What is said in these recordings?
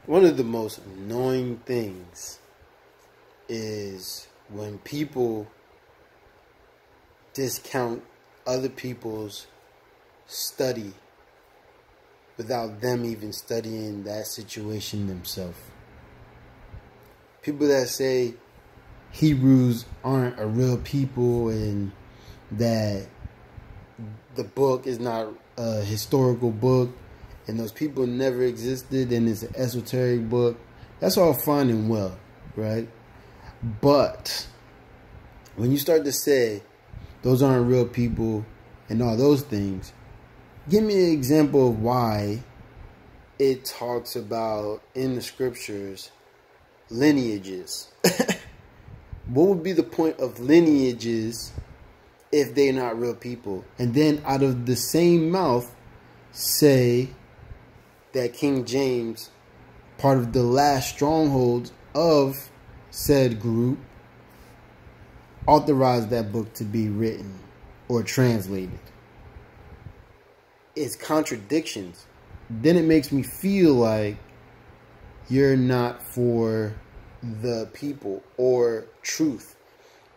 One of the most annoying things is when people discount other people's study without them even studying that situation themselves. People that say Hebrews aren't a real people and that the book is not a historical book and those people never existed and it's an esoteric book, that's all fine and well, right? But when you start to say those aren't real people and all those things, give me an example of why it talks about in the scriptures lineages. What would be the point of lineages if they're not real people? And then out of the same mouth say that King James, part of the last strongholds of said group, authorized that book to be written or translated. It's contradictions. Then it makes me feel like you're not for the people or truth.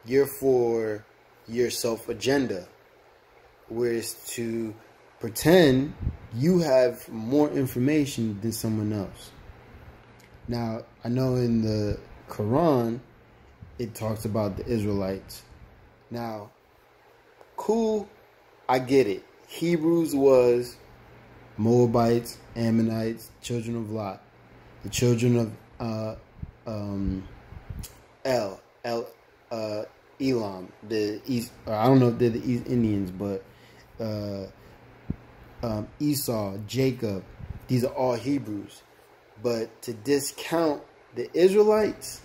You're for your self-agenda, whereas to pretend you have more information than someone else. Now, I know in the Quran, it talks about the Israelites. Now, cool, I get it. Hebrews was Moabites, Ammonites, children of Lot, the children of Elam, the East. I don't know if they're the East Indians, but Esau, Jacob. These are all Hebrews. But to discount the Israelites,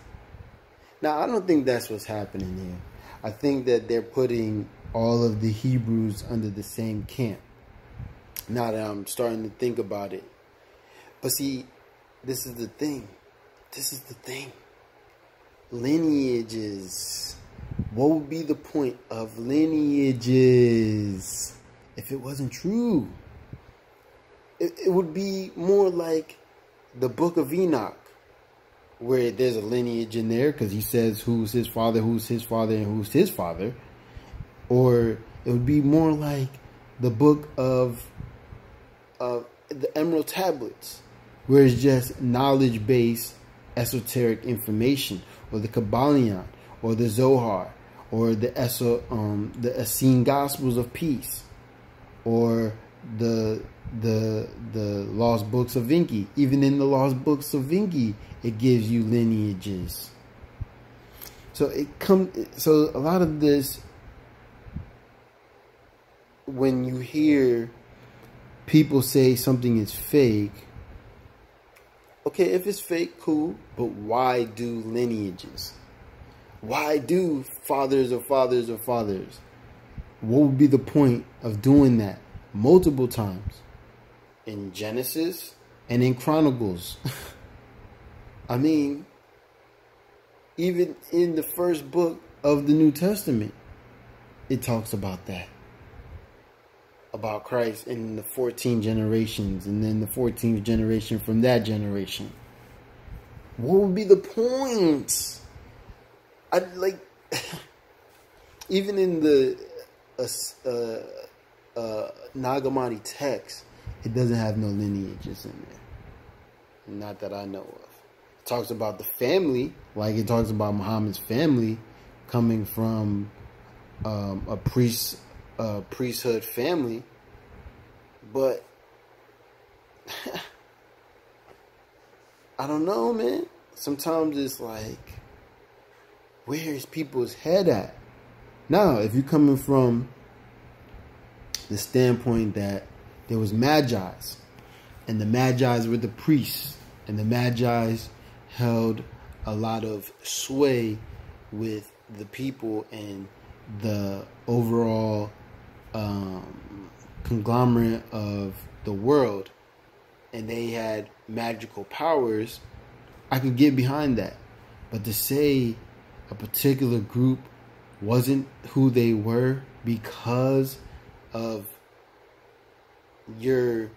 now I don't think that's what's happening here. I think that they're putting all of the Hebrews under the same camp. Now that I'm starting to think about it. But see, this is the thing. This is the thing. Lineages. What would be the point of lineages if it wasn't true? It would be more like the Book of Enoch, where there's a lineage in there because he says who's his father, and who's his father. Or it would be more like the book of the Emerald Tablets, where it's just knowledge-based esoteric information, or the Kabbalion, or the Zohar, or the Essene Gospels of Peace, or the Lost Books of Enki. Even in the Lost Books of Enki, it gives you lineages. So so a lot of this, when you hear people say something is fake, okay, if it's fake, cool, but why do lineages? Why do fathers of fathers of fathers? What would be the point of doing that multiple times in Genesis and in Chronicles? I mean, even in the first book of the New Testament, it talks about that. About Christ in the 14 generations, and then the 14th generation from that generation. What would be the point? Even in the Nag Hammadi text, it doesn't have no lineages in there. Not that I know of. It talks about the family, like it talks about Muhammad's family coming from a priesthood family, but I don't know, man. Sometimes it's like, where is people's head at? Now, if you're coming from the standpoint that there was Magi's, and the Magi's were the priests, and the Magi's held a lot of sway with the people and the overall conglomerate of the world, and they had magical powers, I could get behind that. But to say a particular group wasn't who they were because of your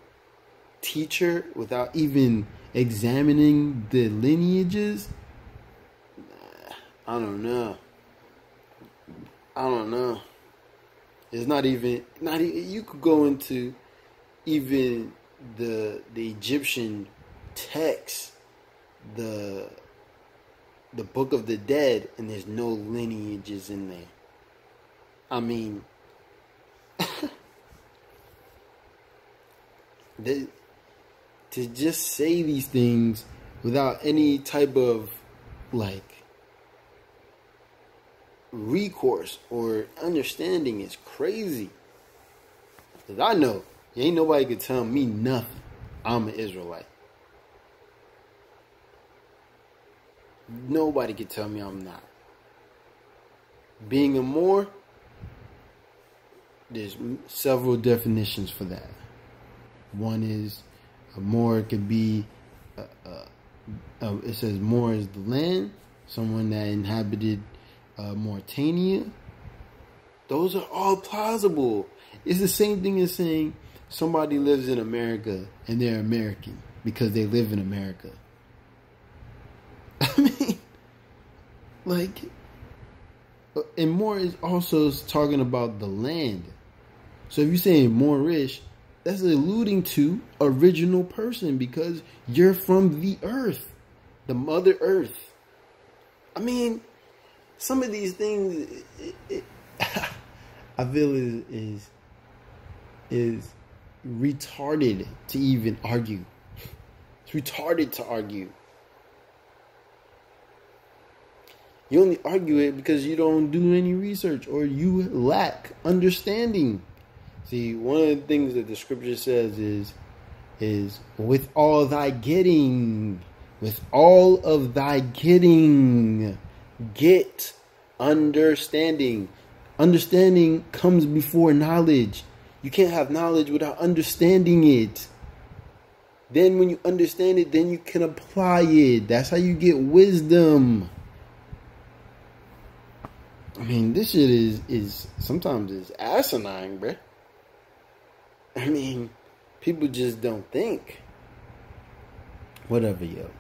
teacher without even examining the lineages, I don't know. It's not even you could go into even the Egyptian text, the Book of the Dead, and there's no lineages in there. I mean, to just say these things without any type of like recourse or understanding is crazy. Because I know ain't nobody could tell me nothing. I'm an Israelite. Nobody could tell me I'm not. Being a Moor, there's several definitions for that. One is a Moor could be, it says Moor is the land, someone that inhabited Mauritania. Those are all plausible. It's the same thing as saying somebody lives in America and they're American because they live in America. I mean, like, and Moor is also talking about the land. So if you're saying Moorish, that's alluding to original person because you're from the earth, the Mother Earth. I mean, some of these things, I feel is retarded to even argue. It's retarded to argue. You only argue it because you don't do any research or you lack understanding. See, one of the things that the scripture says is with all thy getting, get understanding. Understanding comes before knowledge. You can't have knowledge without understanding it. Then when you understand it, then you can apply it. That's how you get wisdom. I mean, this shit is sometimes it's asinine, bruh. I mean, people just don't think. Whatever, yo.